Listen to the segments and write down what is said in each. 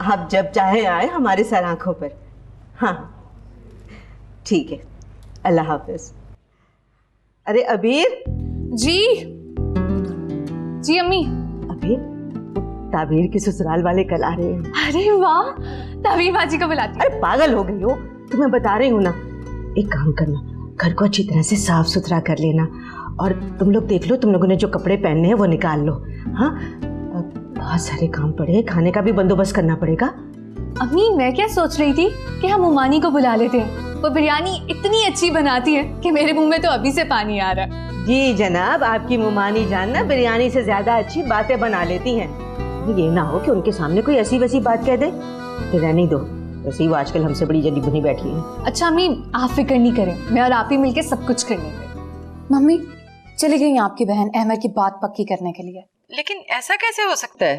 आप जब चाहे आए हमारे सर आंखों पर। हाँ ठीक है, अल्लाह हाफिज। अरे अबीर। जी जी अम्मी। अबीर, ताबीर के ससुराल वाले कल आ रहे हैं। अरे वाह, ताबीर बाजी को बुलाती। अरे पागल हो गई हो, तुम्हें बता रही हूँ ना। एक काम करना, घर को अच्छी तरह से साफ सुथरा कर लेना, और तुम लोग देख लो, तुम लोगों ने जो कपड़े पहनने हैं वो निकाल लो। हाँ, बहुत सारे काम पड़े हैं, खाने का भी बंदोबस्त करना पड़ेगा। अम्मी मैं क्या सोच रही थी कि हम उमानी को बुला लेते हैं, वो बिरयानी इतनी अच्छी बनाती है कि मेरे मुंह में तो अभी से पानी आ रहा है। जी जनाब, आपकी मुमानी जान ना बिरयानी से ज्यादा अच्छी बातें बना लेती हैं। ये ना हो कि उनके सामने कोई ऐसी वैसी बात कह दे, तो रहने दो, वैसे ही वो आजकल हमसे बड़ी जली भुनी बैठी है। अच्छा अम्मी आप फिक्र नहीं करें, मैं और आप ही मिलके सब कुछ कर लेंगे। मम्मी चली गई आपकी बहन अहमद की बात पक्की करने के लिए। लेकिन ऐसा कैसे हो सकता है?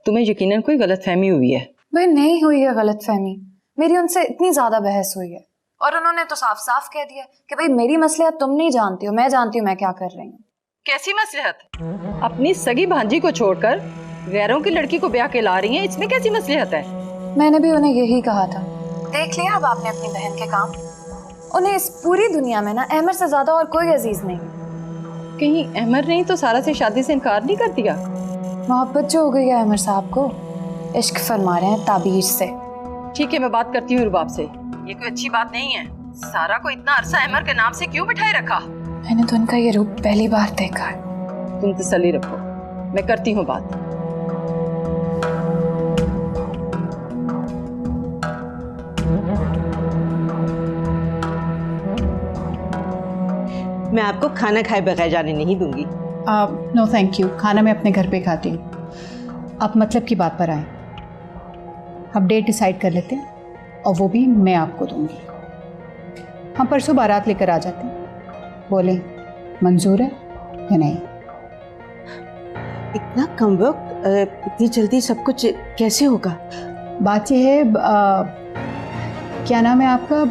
तुम्हें यकीनन कोई गलतफहमी हुई है। भाई नहीं हुई है गलतफहमी, मेरी उनसे इतनी ज्यादा बहस हुई है, और उन्होंने तो साफ साफ कह दिया कि भाई मेरी मसलियत तुम नहीं जानती हो, मैं जानती हूँ मैं क्या कर रही हूँ। कैसी मसलिहत? अपनी सगी भांजी को छोड़कर गैरों की लड़की को ब्याह के ला रही हैं, इसमें कैसी मसलिहत है? मैंने भी उन्हें यही कहा था। देख लिया अब आपने अपनी बहन के काम। उन्हें इस पूरी दुनिया में ना अहमद से ज्यादा और कोई अजीज नहीं। कहीं अहमद नहीं तो सारा से शादी से इनकार नहीं कर दिया? मोहब्बत जो हो गई है अहमद साहब को, इश्क फरमा रहे हैं ताबीर से। ठीक है, मैं बात करती हूँ रुबाब से। ये कोई अच्छी बात नहीं है। सारा को इतना अरसा अहमद के नाम से क्यों बिठाए रखा? मैंने तो उनका ये रूप पहली बार देखा है। तुम तसल्ली रखो, मैं करती हूँ बात। मैं आपको खाना खाए बगैर जाने नहीं दूंगी। नो थैंक यू, खाना मैं अपने घर पे खाती हूँ। आप मतलब की बात पर आए, हम डेट डिसाइड कर लेते हैं, और वो भी मैं आपको दूंगी। हम परसों बारात लेकर आ जाते हैं, बोले मंजूर है या नहीं? इतना कम वक्त, इतनी जल्दी सब कुछ कैसे होगा? बात यह है, क्या नाम है आपका?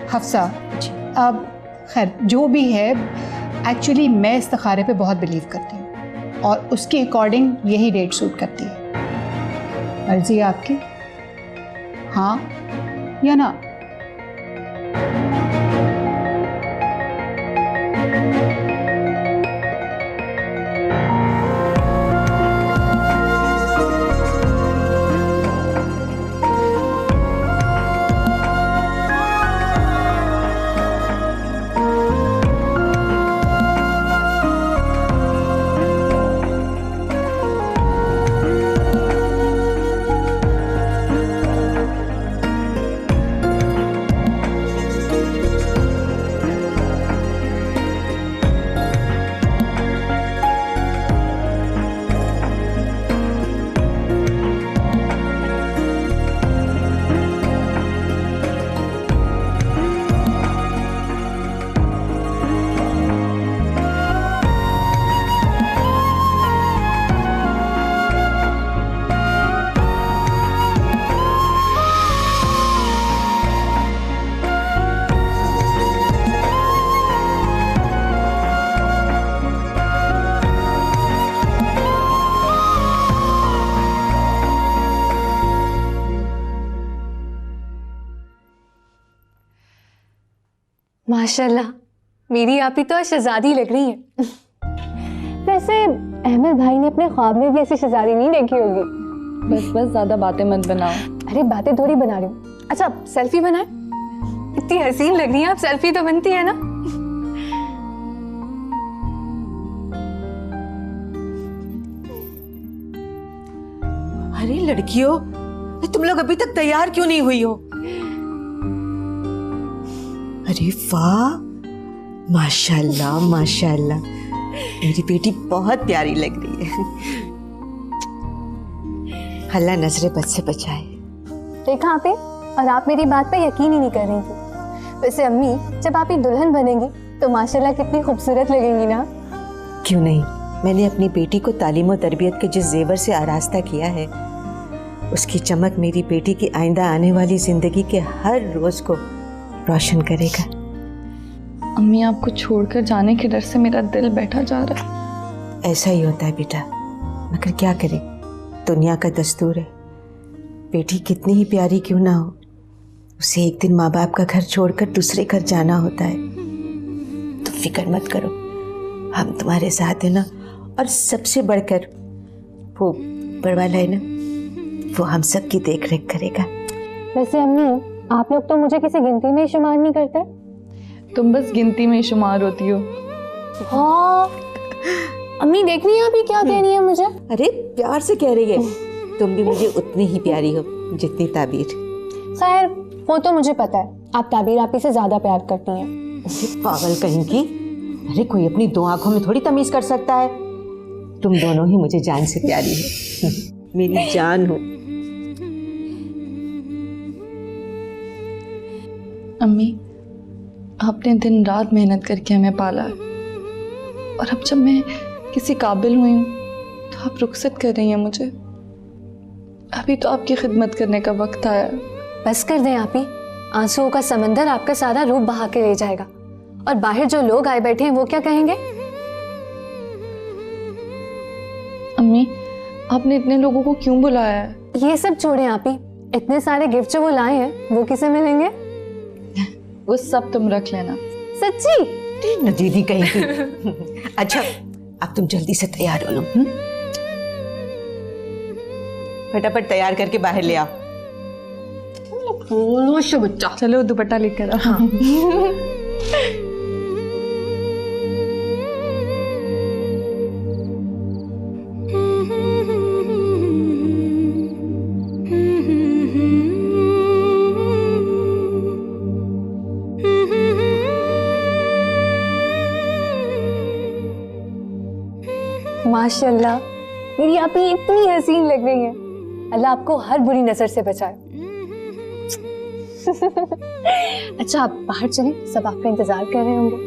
हफ्सा। अब खैर जो भी है, एक्चुअली मैं इस्तिखारे पे बहुत बिलीव करती हूँ, और उसके अकॉर्डिंग यही डेट सूट करती है। मर्जी है आपकी, हाँ या ना? माशाल्लाह, मेरी आप ही तो शहजादी लग रही है। वैसे अहमद भाई ने अपने ख्वाब में भी ऐसी शहजादी नहीं देखी होगी। बस बस ज्यादा बातें मत बनाओ। अरे बातें थोड़ी बना रही हूँ। अच्छा सेल्फी बनाए, इतनी हसीन लग रही है आप, सेल्फी तो बनती है ना। अरे लड़कियों, तुम लोग अभी तक तैयार क्यों नहीं हुई हो? अरे वाह, माशाल्लाह माशाल्लाह, मेरी बेटी बहुत प्यारी लग रही है। अल्लाह नजरे बद से बचाए। देखा आपे, और आप मेरी बात पे यकीन ही नहीं कर रही थी। वैसे अम्मी, जब आप ही दुल्हन बनेंगी तो माशाल्लाह कितनी खूबसूरत लगेंगी ना। क्यों नहीं, मैंने अपनी बेटी को तालीम और तरबियत के जिस जेवर से आरास्ता किया है, उसकी चमक मेरी बेटी की आइंदा आने वाली जिंदगी के हर रोज को रोशन करेगा। अम्मी आपको छोड़कर जाने के डर से मेरा दिल बैठा जा रहा है। ऐसा ही होता है बेटा, मगर क्या करें, दुनिया का दस्तूर है। बेटी कितनी ही प्यारी क्यों ना हो, उसे एक दिन माँ बाप का घर छोड़कर दूसरे घर जाना होता है। तुम फिक्र मत करो, हम तुम्हारे साथ है ना। और सबसे बढ़कर वो बड़वाला है ना, वो हम सब की देख रेख करेगा। वैसे अम्मी, आप लोग तो मुझे किसी गिनती में ही शुमार नहीं करते। तुम बस गिनती में ही शुमार होती हो। हाँ अम्मी, देख रही हैं आप ये क्या कह रही है मुझे? अरे प्यार से कह रही है, तुम भी मुझे उतनी ही प्यारी हो जितनी ताबीर। खैर वो तो मुझे पता है, आप ताबीर आपी से ज्यादा प्यार करती हैं। पागल कहीं की, अरे कोई अपनी दो आंखों में थोड़ी तमीज कर सकता है। तुम दोनों ही मुझे जान से प्यारी हो, मेरी जान हो। अम्मी, आपने दिन रात मेहनत करके हमें पाला है, और अब जब मैं किसी काबिल हुई हूँ तो आप रुखसत कर रही हैं मुझे। अभी तो आपकी खिदमत करने का वक्त आया। बस कर दें आप ही, आंसुओं का समंदर आपका सारा रूप बहा के ले जाएगा, और बाहर जो लोग आए बैठे हैं वो क्या कहेंगे? अम्मी, आपने इतने लोगों को क्यों बुलाया है? ये सब छोड़ें आप ही, इतने सारे गिफ्ट जो वो लाए हैं वो किसे मिलेंगे? वो सब तुम रख लेना। सच्ची? न दीदी कहीं की। अच्छा अब तुम जल्दी से तैयार हो लो, फटाफट तैयार करके बाहर ले आओ। बच्चा, चलो दुपट्टा लेकर आओ। हाँ। माशाल्लाह, मेरी आप ही इतनी हसीन लग रही है। अल्लाह आपको हर बुरी नजर से बचाए। अच्छा आप बाहर चलें, सब आपका इंतजार कर रहे होंगे।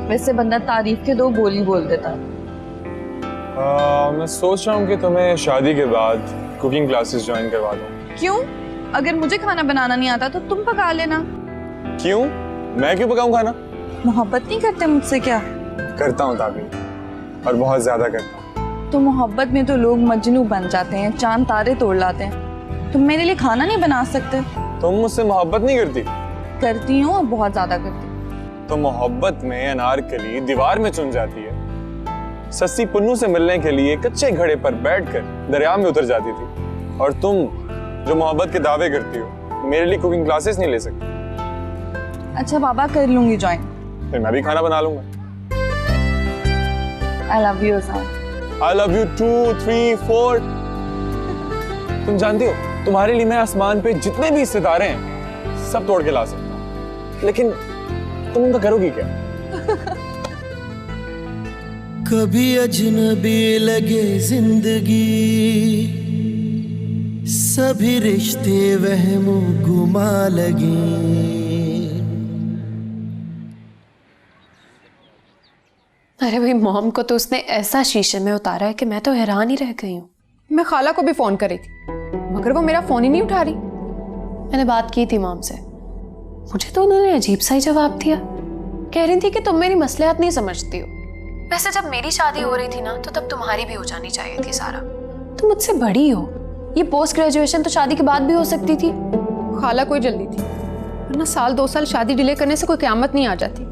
वैसे बंदा तारीफ के दो बोल ही बोल देता। मैं सोच रहा हूँ कि तुम्हें शादी के बाद कुकिंग क्लासेस ज्वाइन करवा दूँ। क्यों? अगर मुझे खाना बनाना नहीं आता तो तुम पका लेना। क्यों? मैं क्यों पकाऊँ खाना? मोहब्बत नहीं करते मुझसे क्या? करता हूँ ताबीर, और बहुत ज्यादा करता हूँ। तो मोहब्बत में तो लोग मजनू बन जाते हैं, चांद तारे तोड़ लाते हैं। तुम मेरे लिए खाना नहीं बना सकते? तुम मुझसे मोहब्बत नहीं करती? करती हूँ, और बहुत ज्यादा करती हूँ। तो मोहब्बत में अनारकली दीवार में चुन जाती है, सस्ती पुन्नू से मिलने के लिए कच्चे घड़े पर बैठकर दरिया में उतर जाती थी। और तुम जो मोहब्बत के दावे करती हो, मेरे लिए कुकिंग क्लासेस नहीं ले सकती। अच्छा बाबा, कर लूंगी ज्वाइन। फिर मैं भी खाना बना लूंगा। I love you Azam। I love you 2, 3, 4। तुम जानती हो, तुम्हारे लिए मैं आसमान पे जितने भी सितारे हैं सब तोड़ के ला सकता हूँ, लेकिन तुम उनका करोगी क्या? कभी अजनबी लगे जिंदगी, सभी रिश्ते वहमो गुमा लगे। अरे भाई, मॉम को तो उसने ऐसा शीशे में उतारा है कि मैं तो हैरान ही रह गई हूँ। मैं खाला को भी फोन करी थी, मगर वो मेरा फोन ही नहीं उठा रही। मैंने बात की थी मॉम से, मुझे तो उन्होंने अजीब सा ही जवाब दिया। कह रही थी कि तुम मेरी मसलियात नहीं समझती हो। वैसे जब मेरी शादी हो रही थी ना, तो तब तुम्हारी भी हो जानी चाहिए थी सारा। तुम मुझसे बड़ी हो, ये पोस्ट ग्रेजुएशन तो शादी के बाद भी हो सकती थी। खाला कोई जल्दी थी, वरना साल 2 साल शादी डिले करने से कोई क़यामत नहीं आ जाती।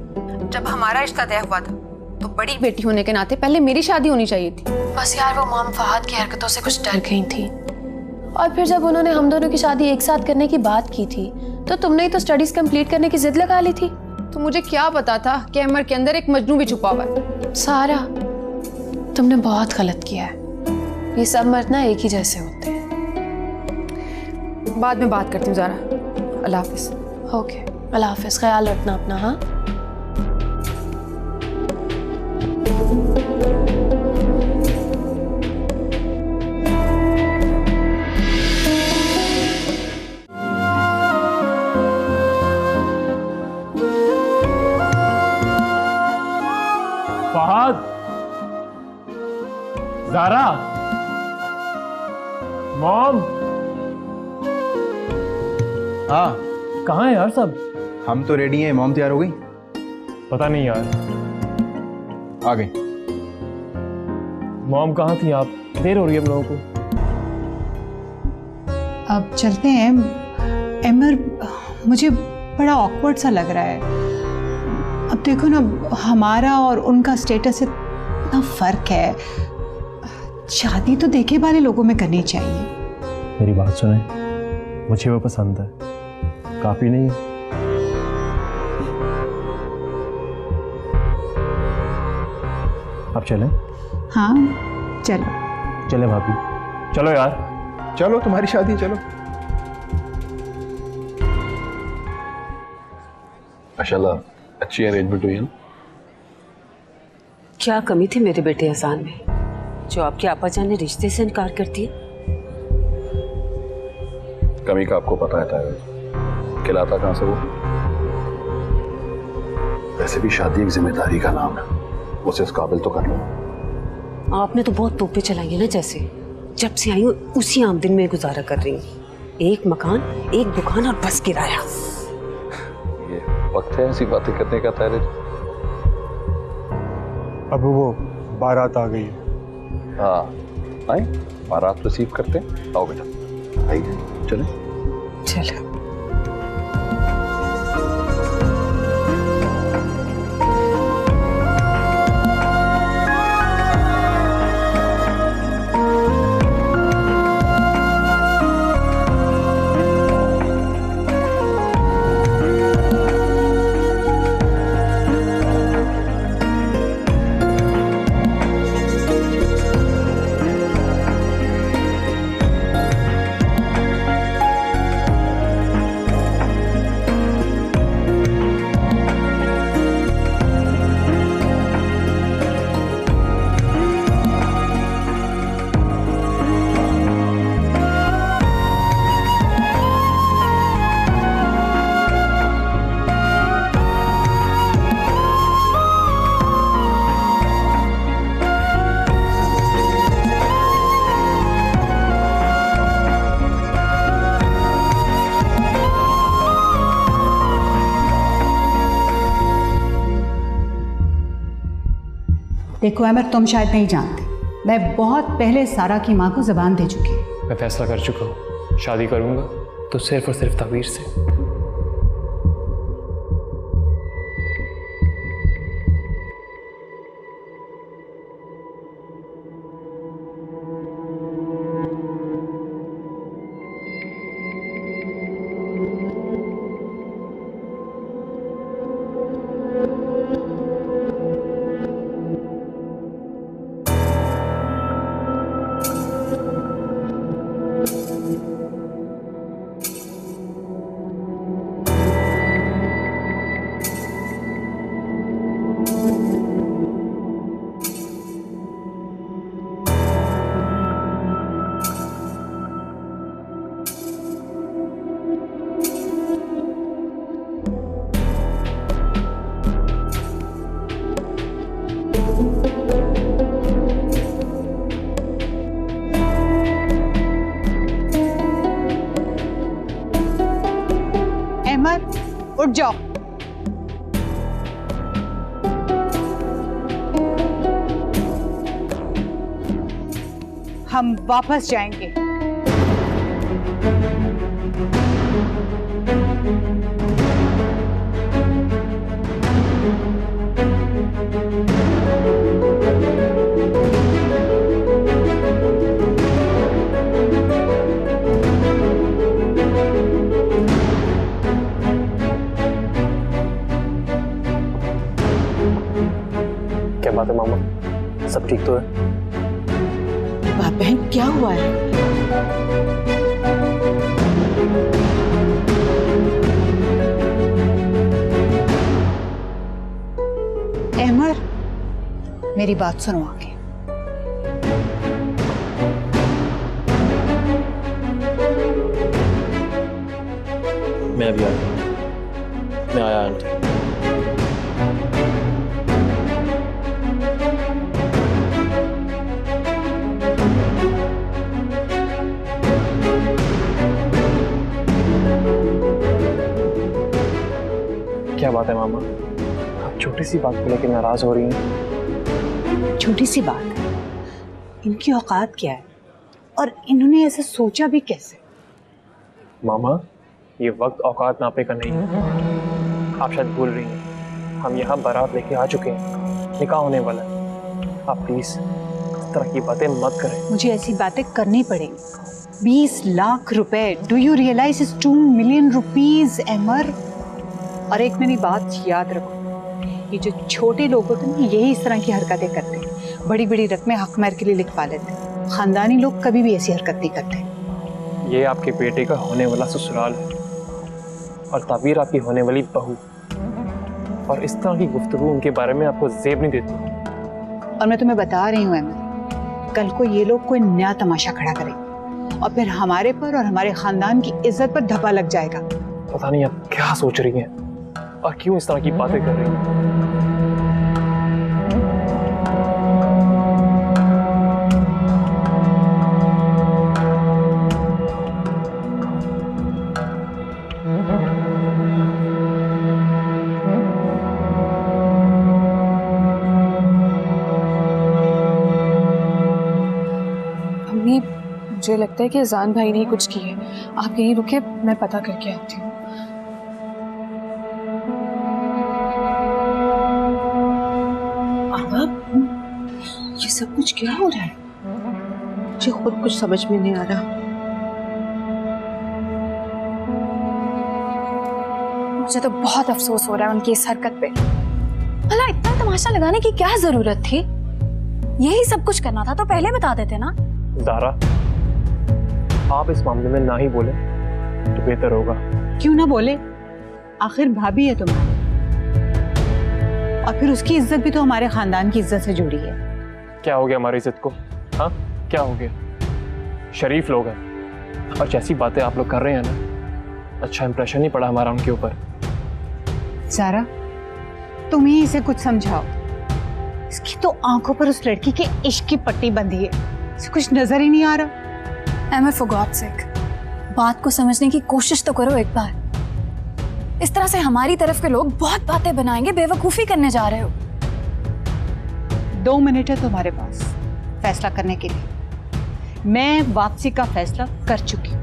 जब हमारा रिश्ता तय हुआ था तो बड़ी बेटी होने के नाते पहले मेरी शादी होनी चाहिए थी। बस यार, वो मॉम फहद की हरकतों से कुछ डर गई थी। और फिर जब उन्होंने हम दोनों की शादी एक साथ करने की बात की थी, तो तुमने ही तो स्टडीज कंप्लीट करने की जिद लगा ली थी। तो मुझे क्या पता था कि अमर के अंदर एक मजनू भी छुपा हुआ है। सारा, तुमने बहुत गलत किया है। ये सब मर्द ना एक ही जैसे होते हैं। बाद में बात करती हूँ ज़रा। अल्लाह हाफिज। ओके, अल्लाह हाफिज। ख्याल रखना अपना। हाँ, फहद, ज़ारा, मॉम, हाँ कहाँ है यार सब? हम तो रेडी हैं। मॉम तैयार हो गई? पता नहीं यार। आ गई। मॉम कहाँ थी आप? देर हो रही है हम लोगों को। अब चलते हैं। एमर, मुझे बड़ा ऑकवर्ड सा लग रहा है। अब देखो ना, हमारा और उनका स्टेटस इतना फर्क है। शादी तो देखे वाले लोगों में करनी चाहिए। मेरी बात सुने, मुझे वो पसंद है, काफी नहीं है? अब चलें? हाँ चलो। चले भाभी, चलो यार। चलो, तुम्हारी शादी, चलो। माशाल्लाह, अच्छी अरेंजमेंट हुई है ना? क्या कमी थी मेरे बेटे अहसान में जो आपकी आपा जान ने रिश्ते से इनकार कर दिया? कमी का आपको पता है तायरा, खिलाता कहाँ से वो? वैसे भी शादी एक जिम्मेदारी का नाम है, उसे इस काबिल तो कर लो। आपने तो बहुत तोपे चलाई है ना, जैसे जब से आई हूँ उसी आमदन में गुजारा कर रही हूँ। एक मकान, एक दुकान और बस किराया। ये वक्त है ऐसी बातें करने का तायरा। अब वो बारात आ गई है। हाँ, आए बारात रिसीव करते हैं। आओ बेटा, आइए, चलें। चलो। देखो अमर, तुम शायद नहीं जानते, मैं बहुत पहले सारा की माँ को ज़बान दे चुकी हूँ। मैं फैसला कर चुका हूँ, शादी करूंगा तो सिर्फ और सिर्फ तावीर से। अहमद, उठ जाओ। हम वापस जाएंगे। क्या बात है मामा, सब ठीक तो है? बाप बहन, क्या हुआ है? अहमद, मेरी बात सुनो आगे। मैं अभी आया। मैं आया आंटी। छोटी सी बात को लेकर नाराज हो रही हैं। छोटी सी बात है, इनकी औकात क्या है और इन्होंने ऐसा सोचा भी कैसे? मामा, ये वक्त औकात नापे का नहीं है। आप शायद भूल रही हैं, हम यहाँ बारात लेके आ चुके हैं, निकाह होने वाला है। आप प्लीज इस तरह की बातें मत करें। मुझे ऐसी बातें करनी पड़ेंगी। 20 लाख रुपए, do you realise is 2 million rupees Amar? और एक मेरी बात याद रखो, ये जो छोटे लोग होते हैं यही इस तरह की हरकतें करते हैं, बड़ी बड़ी रकमें हक महर के लिए लिखवा लेते हैं। खानदानी लोग कभी भी ऐसी हरकत नहीं करते। ये आपके बेटे का होने वाला ससुराल है और ताबीर आपकी होने वाली बहू, और इस तरह की गुफ्तगू उनके बारे में आपको जेब नहीं देती। और मैं तुम्हें बता रही हूँ अमर, कल को ये लोग कोई नया तमाशा खड़ा करेंगे और फिर हमारे पर और हमारे खानदान की इज्जत पर धब्बा लग जाएगा। पता नहीं आप क्या सोच रही हैं और क्यों इस तरह की बातें कर रही हैं। अम्मी, मुझे लगता है कि अजान भाई ने ही कुछ की है। आप यहीं रुके, मैं पता करके आती हूँ। ये सब कुछ क्या हो रहा है? मुझे खुद कुछ समझ में नहीं आ रहा। मुझे तो बहुत अफसोस हो रहा है उनकी इस हरकत पे। भला इतना तमाशा लगाने की क्या जरूरत थी? यही सब कुछ करना था तो पहले बता देते ना। ज़ारा, आप इस मामले में ना ही बोले तो बेहतर होगा। क्यों ना बोले? आखिर भाभी है तुम्हारी, और फिर उसकी इज्जत भी तो हमारे खानदान की इज्जत से जुड़ी है। क्या हो गया हमारी इज्जत को? हाँ, क्या हो गया? शरीफ लोग हैं और जैसी बातें आप लोग कर रहे हैं ना, अच्छा इंप्रेशन नहीं पड़ा हमारा उनके ऊपर। ज़ारा, तुम ही इसे कुछ समझाओ। इसकी तो आंखों पर उस लड़की के इश्क की पट्टी बंधी है, इसे कुछ नजर ही नहीं आ रहा। एमर, फॉर गॉड सेक, बात को समझने की कोशिश तो करो एक बार। इस तरह से हमारी तरफ के लोग बहुत बातें बनाएंगे, बेवकूफी करने जा रहे हो। 2 मिनट है तुम्हारे पास फैसला करने के लिए। मैं वापसी का फैसला कर चुकी हूँ।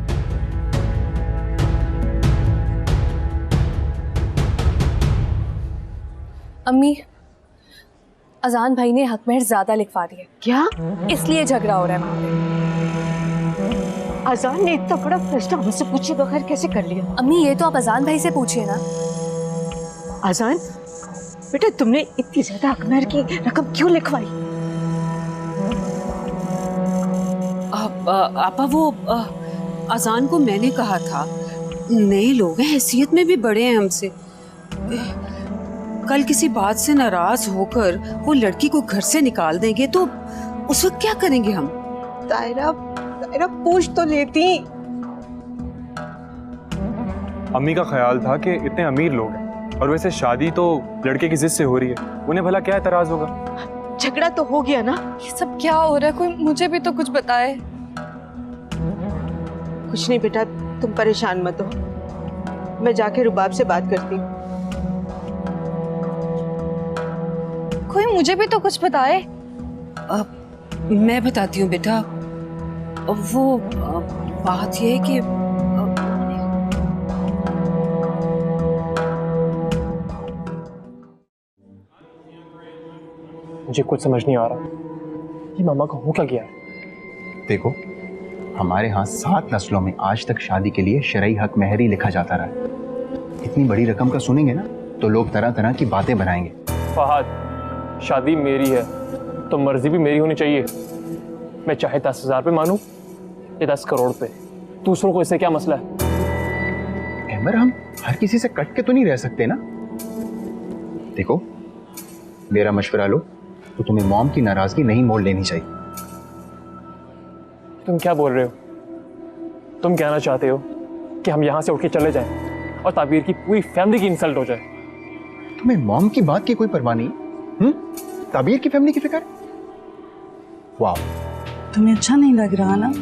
अम्मी, अजान भाई ने हक महर ज्यादा लिखवा दिए। क्या? इसलिए झगड़ा हो रहा है वहां पे। अजान ने इतना बड़ा फैसला हमसे पूछे बगैर कैसे कर लिया? अम्मी, ये तो आप अजान भाई से पूछिए ना। अजान बेटा, तुमने इतनी ज्यादा हक महर की रकम क्यों लिखवाई? आपा, वो अजान को मैंने कहा था, नए लोग हैं, हैसियत में भी बड़े हैं हमसे। कल किसी बात से नाराज होकर वो लड़की को घर से निकाल देंगे तो उस वक्त क्या करेंगे हम? तायरा पूछ तो लेती। अम्मी का ख्याल था कि इतने अमीर लोग हैं और वैसे शादी तो लड़के की जिद से हो रही है, उन्हें भला क्या एतराज होगा? झगड़ा तो हो गया ना। ये सब क्या हो रहा है? कोई मुझे भी तो कुछ बताए। कुछ नहीं बेटा, तुम परेशान मत हो, मैं जाके रुबाब से बात करती हूँ। कोई मुझे भी तो कुछ बताए। मैं बताती हूँ बेटा। वो बात ये है कि मुझे कुछ समझ नहीं आ रहा, ये मामा को हो क्या गया? देखो, हमारे यहाँ 7 नस्लों में आज तक शादी के लिए शरई हक महर ही लिखा जाता रहा है। इतनी बड़ी रकम का सुनेंगे ना तो लोग तरह तरह की बातें बनाएंगे। फहद, शादी मेरी है तो मर्जी भी मेरी होनी चाहिए। मैं चाहे 10,000 पे मानूं या 10 करोड़ पे, दूसरों को इससे क्या मसला है? अमर, हम हर किसी से कट के तो नहीं रह सकते ना। देखो, मेरा मशवरा लो तो तुम्हें मॉम की नाराजगी नहीं मोल लेनी चाहिए। तुम क्या बोल रहे हो? तुम कहना चाहते हो कि हम यहाँ से उठ के चले जाएं और ताबीर की पूरी फैमिली की इंसल्ट हो जाए? तुम्हें मॉम की बात की कोई परवाह नहीं? ताबीर की फैमिली की फिक्र? वाह, तुम्हें अच्छा नहीं लग रहा ना?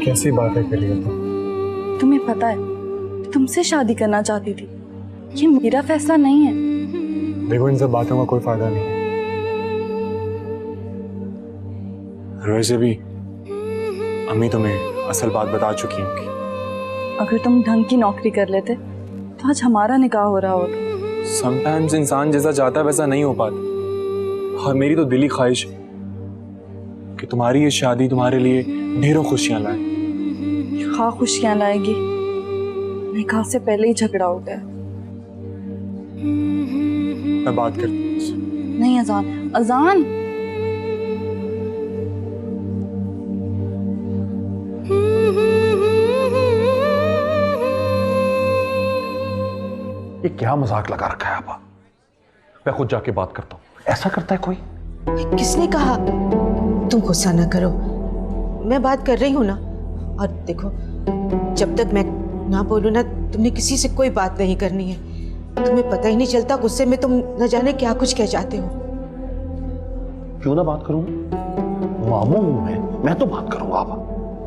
कैसी बातें कर रही हो तुम? तुम्हें पता है तुमसे शादी करना चाहती थी। ये मेरा फैसला नहीं है, देखो इन सब बातों का कोई फायदा नहीं है। वैसे भी अम्मी तुम्हें असल बात बता चुकी होंगी। अगर तुम ढंग की नौकरी कर लेते तो आज हमारा निकाह हो रहा होता। समटाइम्स इंसान जैसा चाहता है वैसा नहीं हो पाता। और मेरी तो दिली ख्वाहिश है कि तुम्हारी ये शादी तुम्हारे लिए ढेरों खुशियां लाए। हाँ खुशियां लाएगी, निकाह से पहले ही झगड़ा हो गया। मैं बात करती हूँ। नहीं अजान, अजान। ये क्या मजाक लगा रखा है आपा? मैं खुद जाके बात करता हूँ। ऐसा करता है कोई? किसने कहा? तुम गुस्सा ना करो, मैं बात कर रही हूँ ना। और देखो, जब तक मैं ना बोलूँ ना, तुमने किसी से कोई बात नहीं करनी है। तुम्हें पता ही नहीं चलता, गुस्से में तुम न जाने क्या कुछ कह जाते हो। क्यों ना बात करूँ? मामू हूँ मैं तो बात करूँगा आपा।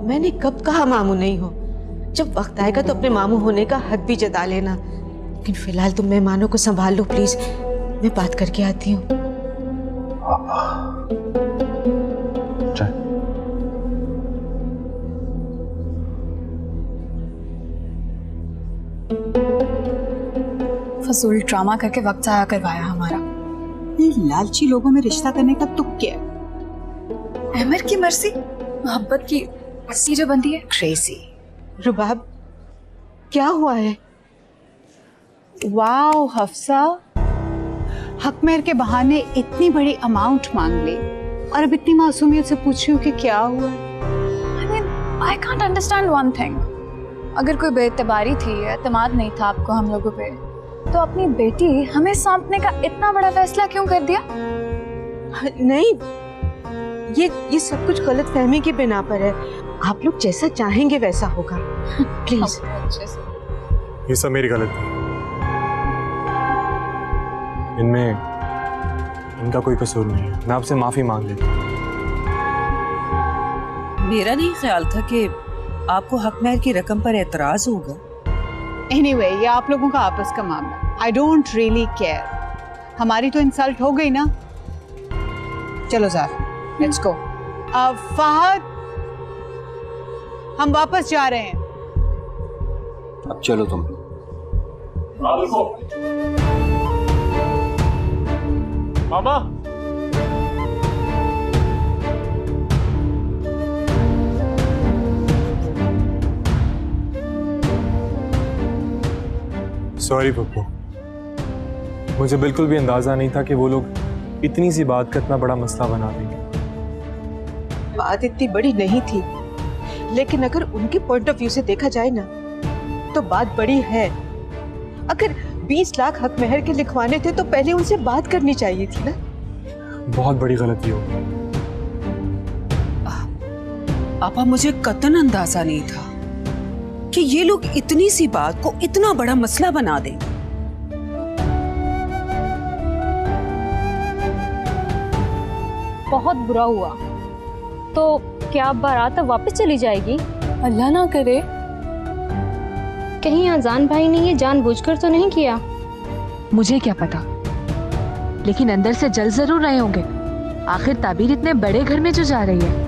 मैंने कब कहा मामू नहीं हो? जब वक्त आएगा तो अपने मामू होने का हक भी जता लेना। लेकिन फिलहाल तुम मेहमानों को संभाल लो प्लीज, मैं बात करके आती हूँ। फजूल ड्रामा करके वक्त जाया करवाया हमारा। ये लालची लोगों में रिश्ता करने का तुक क्या है? अहमर की मर्जी, मोहब्बत की रस्सी जो बंधी है। क्रेजी। रुबाब, क्या हुआ है? वाओ हफ्सा, हक मेहर के बहाने इतनी बड़ी अमाउंट मांग ली और अब इतनी मासूमियत से पूछ रही हूँ कि क्या हुआ? I mean, I can't understand one thing. अगर कोई बेइतबारी थी, एतमाद नहीं था आपको हम लोगों पे, तो अपनी बेटी हमें सौंपने का इतना बड़ा फैसला क्यों कर दिया? नहीं, ये सब कुछ गलत फहमी की बिना पर है। आप लोग जैसा चाहेंगे वैसा होगा। प्लीज। ये सब मेरी गलती है। इनमें इनका कोई कसूर नहीं है। मैं आपसे माफी मांग लेता हूँ। मेरा नहीं ख्याल था कि आपको हक महर की रकम पर एतराज होगा। Anyway, ये आप लोगों का आपस का मामला। I don't really care। हमारी तो इंसल्ट हो गई ना। चलो ज़ार, let's go। फहद, हम वापस जा रहे हैं। अब चलो तुम। मामा, सॉरी पप्पू, मुझे बिल्कुल भी अंदाजा नहीं था कि वो लोग इतनी सी बात का इतना बड़ा मसला बना देंगे। बात इतनी बड़ी नहीं थी, लेकिन अगर उनके पॉइंट ऑफ व्यू से देखा जाए ना, तो बात बड़ी है। अगर 20 लाख हक महर के लिखवाने थे तो पहले उनसे बात करनी चाहिए थी ना। बहुत बड़ी गलती हो गई। आपा, मुझे कतन अंदाजा नहीं था कि ये लोग इतनी सी बात को इतना बड़ा मसला बना देंगे। बहुत बुरा हुआ। तो क्या अब बारात अब वापस चली जाएगी? अल्लाह ना करे। कहीं अजान भाई ने ये जानबूझकर तो नहीं किया? मुझे क्या पता, लेकिन अंदर से जल जरूर रहे होंगे। आखिर ताबीर इतने बड़े घर में जो जा रही है।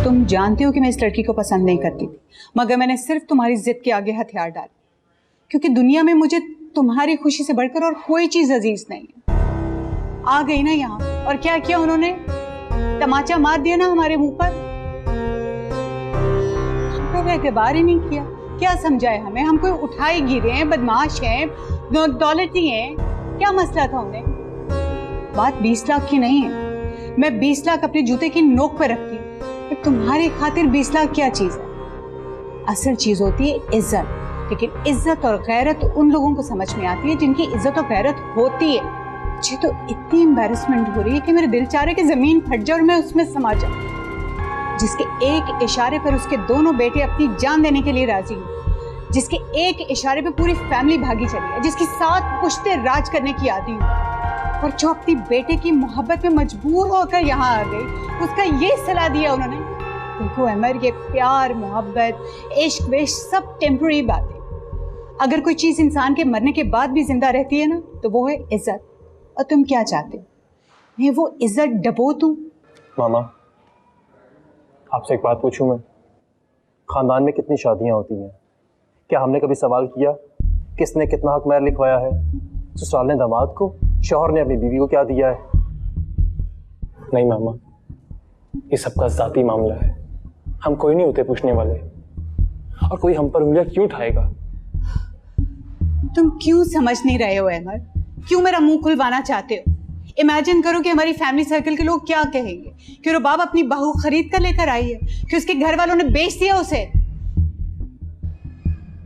तुम जानते हो कि मैं इस लड़की को पसंद नहीं करती थी, मगर मैंने सिर्फ तुम्हारी जिद के आगे हथियार डाले, क्योंकि दुनिया में मुझे तुम्हारी खुशी से बढ़कर और कोई चीज अजीज नहीं है। आ गई ना यहाँ, और क्या किया उन्होंने? तमाचा मार दिया ना हमारे मुंह पर। हमने एतबार ही नहीं किया। क्या समझाए हमें? हम कोई उठाए गिरे हैं, बदमाश हैं, दौलती हैं? क्या मसला था उन्हें? बात 20 लाख की नहीं है। मैं 20 लाख अपने जूते की नोक पर रखती हूँ। तुम्हारी खातिर 20 लाख क्या चीज है? असल चीज होती है इज्जत। लेकिन इज्जत और गैरत उन लोगों को समझ में आती है जिनकी इज्जत और गैरत होती है। मुझे तो इतनी एम्बैरेसमेंट हो रही है कि मेरे दिल चाह रहा है कि जमीन फट जाए और मैं उसमें समा जाऊं। जिसके एक इशारे पर उसके दोनों बेटे अपनी जान देने के लिए राजी हैं, जिसके एक इशारे पे पूरी फैमिली भागी चली है, जिसकी 7 पुश्ते राज करने की आदी हूँ, और जो अपनी बेटे की मोहब्बत में मजबूर होकर यहाँ आ गई, उसका ये सलाह दिया उन्होंने। देखो अमर, ये प्यार, मोहब्बत, इश्क, विश्क सब टेम्पररी बातें। अगर कोई चीज़ इंसान के मरने के बाद भी जिंदा रहती है ना तो वो है इज्जत। और तुम क्या चाहते हो, मैं वो इज्जत डबो दूं? मामा, आपसे एक बात पूछूं मैं? खानदान में कितनी शादियां होती हैं, क्या हमने कभी सवाल किया किसने कितना हक महर लिखवाया है? ससुराल ने दामाद को, शौहर ने अपनी बीवी को क्या दिया है? नहीं मामा, ये सबका जाती मामला है, हम कोई नहीं होते पूछने वाले। और कोई हम पर उंगलियां क्यों उठाएगा? तुम क्यों समझ नहीं रहे हो अहमद? क्यों मेरा मुंह खुलवाना चाहते हो? इमेजिन करो कि हमारी फैमिली सर्कल के लोग क्या कहेंगे कि रुबाब अपनी बहू खरीद कर लेकर आई है, कि उसके घर वालों ने बेच दिया उसे।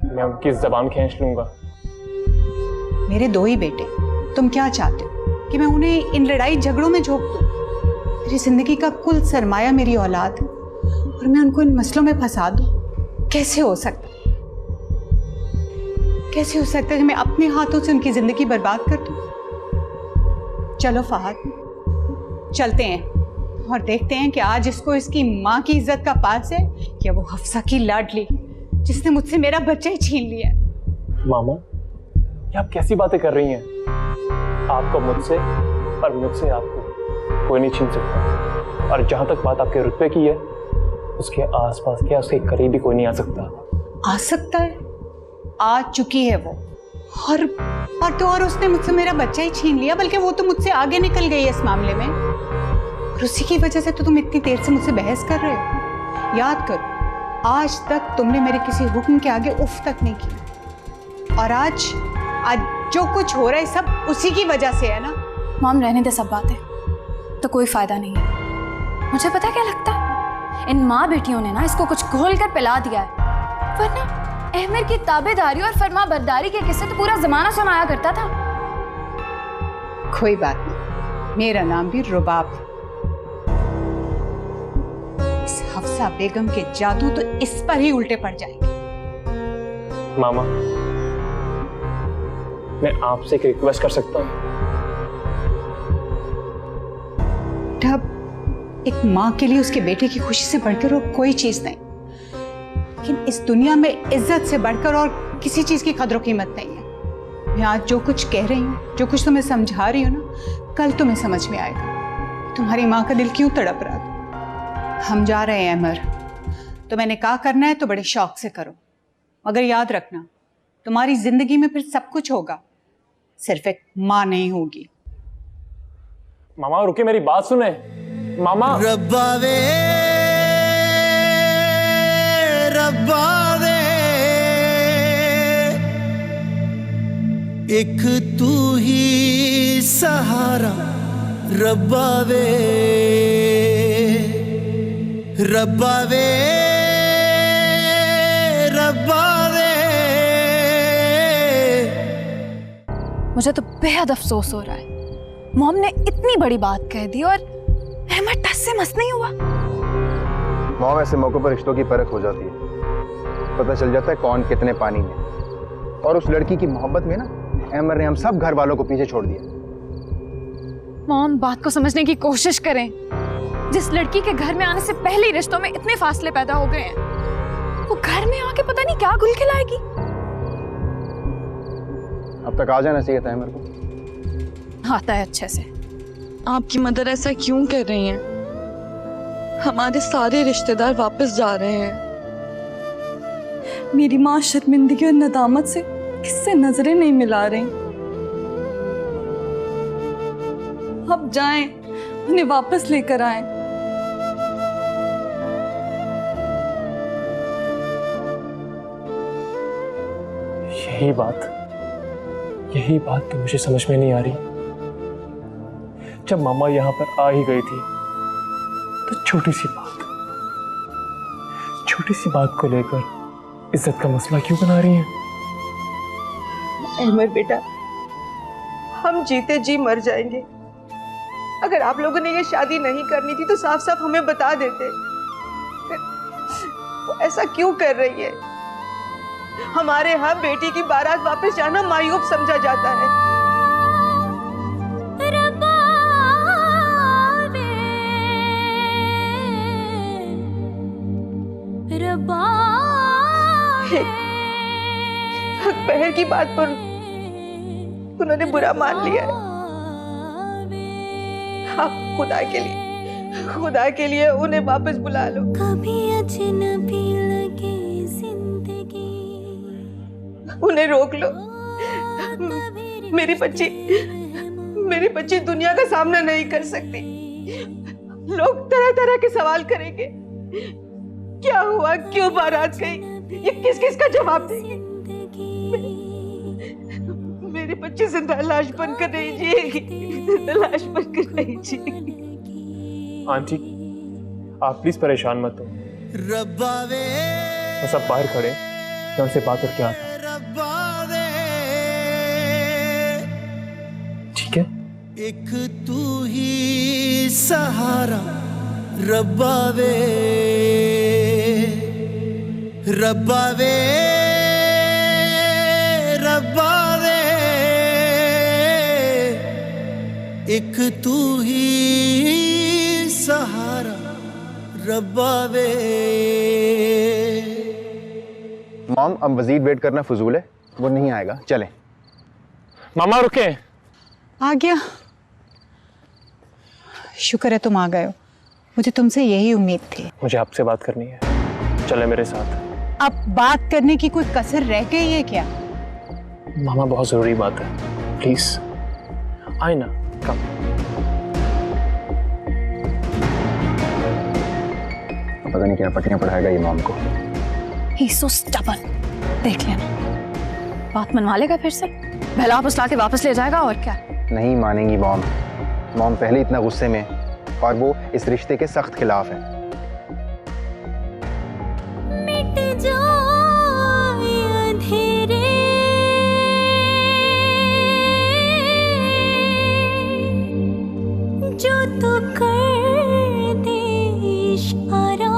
मैं उनकी जबान खींच लूंगा। मेरे 2 ही बेटे, तुम क्या चाहते हो कि मैं उन्हें इन लड़ाई झगड़ों में झोंक दूं? मेरी जिंदगी का कुल सरमाया मेरी औलाद है और मैं उनको इन मसलों में फंसा दूं? कैसे हो सकता, कैसे हो सकता है कि मैं अपने हाथों से उनकी जिंदगी बर्बाद कर दूं? चलो फहद, चलते हैं और देखते हैं कि आज इसको इसकी माँ की इज्जत का पास है या वो हफ्सा की लाडली जिसने मुझसे मेरा बच्चा ही छीन लिया। मामा, ये आप कैसी बातें कर रही हैं? आपको मुझसे और मुझसे आपको कोई नहीं छीन सकता। और जहां तक बात आपके रुतबे की है, उसके आसपास क्या उसके करीब भी कोई नहीं आ सकता। आ सकता है, आ चुकी है वो। और उसने मुझसे मेरा बच्चा ही छीन लिया, बल्कि वो तो मुझसे आगे निकल गई है इस मामले में। और उसी की वजह से तो तुम इतनी देर से मुझसे बहस कर रहे हो। याद करो, आज तक तुमने मेरे किसी हुक्म के आगे उफ तक नहीं किया, और आज जो कुछ हो रहा है सब उसी की वजह से है ना। मॉम, रहने दे सब बातें, तो कोई फायदा नहीं है। मुझे पता क्या लगता है, इन माँ बेटियों ने ना इसको कुछ घोल कर पिला दिया है, वरना अहमर की ताबेदारी और फरमा बरदारी के किस्से तो पूरा जमाना सुनाया करता था। कोई बात नहीं, मेरा नाम भी रुबाब। इस हफ्सा बेगम के जादू तो इस पर ही उल्टे पड़ जाएंगे। मामा, मैं आपसे एक रिक्वेस्ट कर सकता हूँ? तब एक माँ के लिए उसके बेटे की खुशी से बढ़कर और कोई चीज नहीं, लेकिन इस दुनिया में इज्जत से बढ़कर और किसी चीज की कदर कीमत नहीं है। मैं आज जो कुछ कह रही हूँ, जो कुछ तुम्हें समझा रही हूँ ना, कल तुम्हें समझ में आएगा तुम्हारी माँ का दिल क्यों तड़प रहा था। हम जा रहे हैं अमर, तो मैंने कहा करना है तो बड़े शौक से करो, मगर याद रखना तुम्हारी जिंदगी में फिर सब कुछ होगा, सिर्फ एक माँ नहीं होगी। मामा रुके, मेरी बात सुने। मामा, रब्बा वे एक तू ही सहारा, रब्बा वे रब्बा वे रब्बा वे। मुझे तो बेहद अफसोस हो रहा है, मॉम ने इतनी बड़ी बात कह दी और अहमद टस से मस नहीं हुआ। मॉम, ऐसे मौकों पर रिश्तों की परख हो जाती है, पता चल जाता है कौन कितने पानी में। और उस लड़की की मोहब्बत में ना अहमर ने हम सब घर वालों को पीछे छोड़ दिया। मॉम, बात को समझने की कोशिश करें। जिस लड़की के घर में आने से पहले ही रिश्तों में इतने फासले पैदा हो गए हैं, वो घर में आके पता नहीं क्या गुल खिलाएगी। अब तक आ जाना चाहिए था अहमर को। आता है अच्छे से। आपकी मदर ऐसा क्यों कर रही हैं? हमारे सारे रिश्तेदार वापस जा रहे हैं। मेरी माँ शर्मिंदगी और नदामत से किससे नजरें नहीं मिला रही। अब जाएं, उन्हें वापस लेकर आएं। यही बात तो मुझे समझ में नहीं आ रही। जब मामा यहाँ पर आ ही गई थी तो छोटी सी बात को लेकर इज्जत का मसला क्यों बना रही हैं? अहमद बेटा, हम जीते जी मर जाएंगे। अगर आप लोगों ने ये शादी नहीं करनी थी तो साफ साफ हमें बता देते। वो ऐसा क्यों कर रही है? हमारे यहाँ बेटी की बारात वापस जाना मायूब समझा जाता है। हक की बात पर उन्होंने बुरा मान लिया है। आप खुदा के लिए उन्हें वापस बुला लो। कभी अजनबी लगे जिंदगी, उन्हें रोक लो। मेरी बच्ची दुनिया का सामना नहीं कर सकती। लोग तरह तरह के सवाल करेंगे, क्या हुआ, क्यों बारात गई, ये किस किस का जवाब देंगे। मेरी बच्ची जिंदा लाश बनकर नहीं जिएगी, लाश बनकर नहीं जिएगी। आंटी आप प्लीज परेशान मत हो, वो सब बाहर खड़े, मैं उनसे बात करके आता हूं। ठीक है? एक तू ही सहारा रब्बा वे, रब्बा वे, रब्बा वे, एक तू ही सहारा रब्बा वे। मॉम अब मजीद वेट करना फजूल है, वो नहीं आएगा, चलें। मामा रुके। आ गया, शुक्र है तुम आ गए हो, मुझे तुमसे यही उम्मीद थी। मुझे आपसे बात करनी है, चले मेरे साथ। अब बात करने की कोई कसर रह गई है क्या? मामा बहुत जरूरी बात है, प्लीज आए ना, कम। पता नहीं क्या पट्टियां पढ़ाएगा ये मॉम को। He's so stubborn। देख लेना, बात मनवा लेगा फिर से, बहला वापस लाके वापस ले जाएगा और क्या। नहीं मानेंगी मॉम, मॉम पहले इतना गुस्से में और वो इस रिश्ते के सख्त खिलाफ है। मिट जाए अंधेरे, जो तू कर दे इशारा,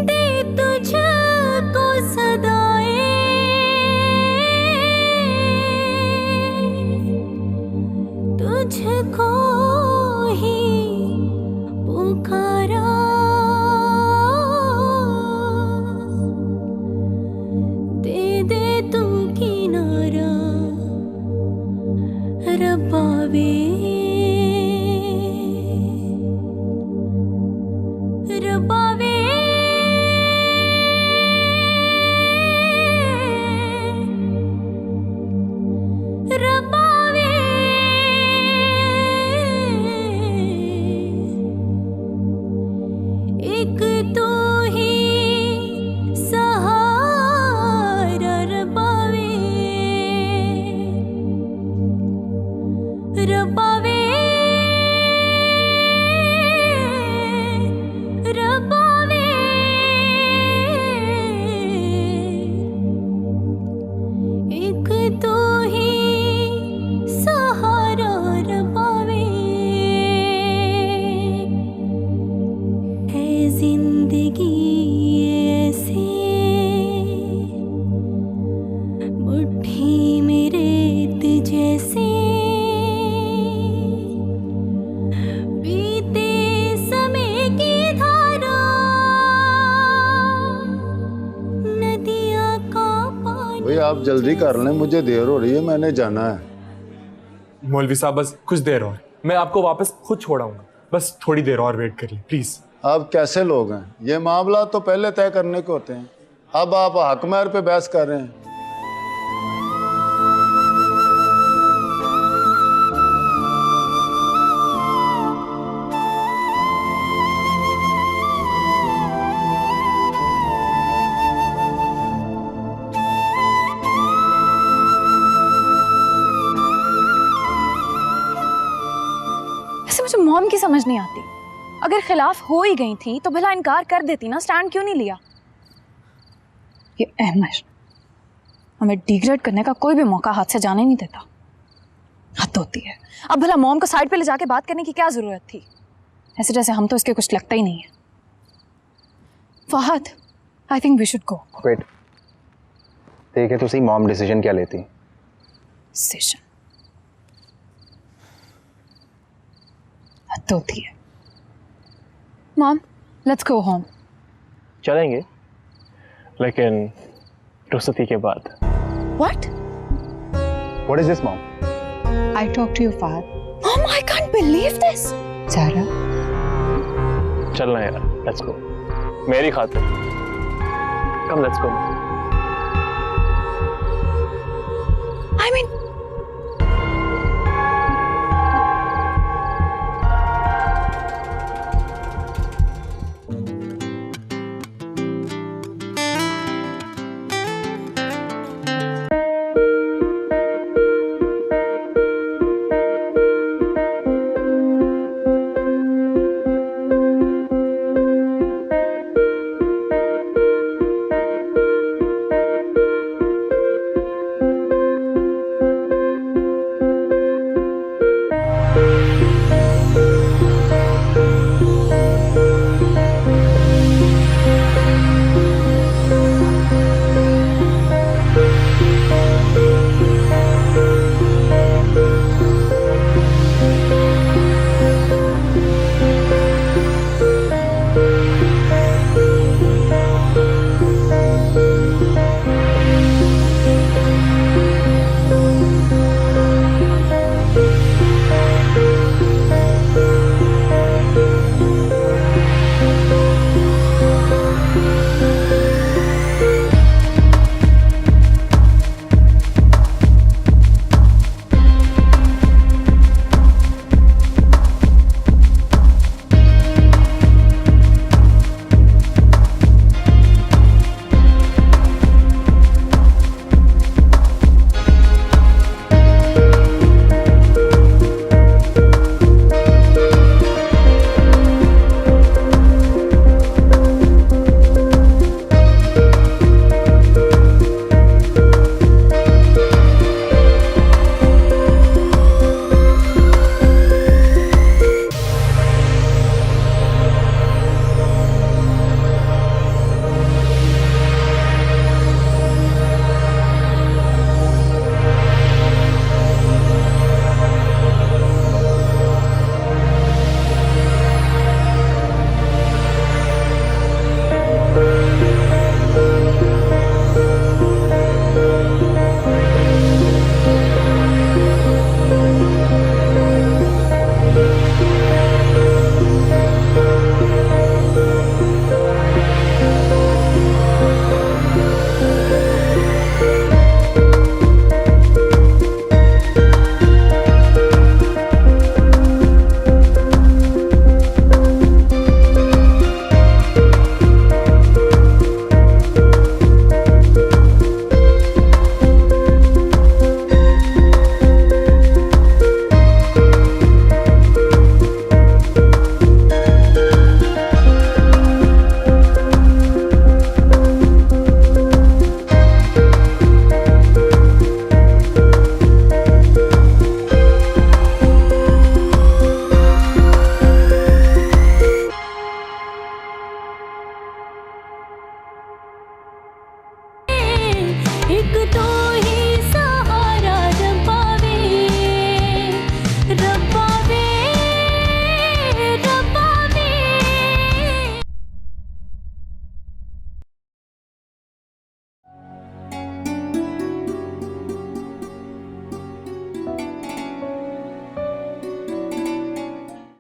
दे तुझको सदाए, तुझको ही पुकारा, दे दे तू किनारा रब्बा वे, रब्बा वे, रब्बा वे, एक तू ही सहारा रब्बा वे, रब्बा वे, रब्बा वे, एक तू ही सहारा रब्बा वे, है जिंदगी ऐसे मुट्ठी में रेत जैसे, बीते समय की धारा, नदियाँ का पानी। भाई आप जल्दी कर लें, मुझे देर हो रही है, मैंने जाना है। मौलवी साहब बस कुछ देर और, मैं आपको वापस खुद छोड़ाऊंगा, बस थोड़ी देर और वेट करिए प्लीज। आप कैसे लोग हैं, ये मामला तो पहले तय करने के होते हैं, अब आप हक महर पे बहस कर रहे हैं। ऐसे मुझे मॉम की समझ नहीं आती, अगर खिलाफ हो ही गई थी तो भला इनकार कर देती ना, स्टैंड क्यों नहीं लिया। ये अहमद हमें डिग्रेड करने का कोई भी मौका हाथ से जाने नहीं देता, हद होती है। अब भला मॉम को साइड पे ले जाके बात करने की क्या जरूरत थी, ऐसे जैसे हम तो इसके कुछ लगता ही नहीं है। Fahad, I think we should go. Wait, देखे तो सही मॉम डिसीजन क्या लेती। डिसीजन हद होती है। Mom let's go home. चलेंगे लेकिन रुखसती के बाद। What? What is this, Mom? I talk to your father. Mom, I can't believe this. Zara. चलना यार, लेट्स गो। मेरी खातिर। Come let's go.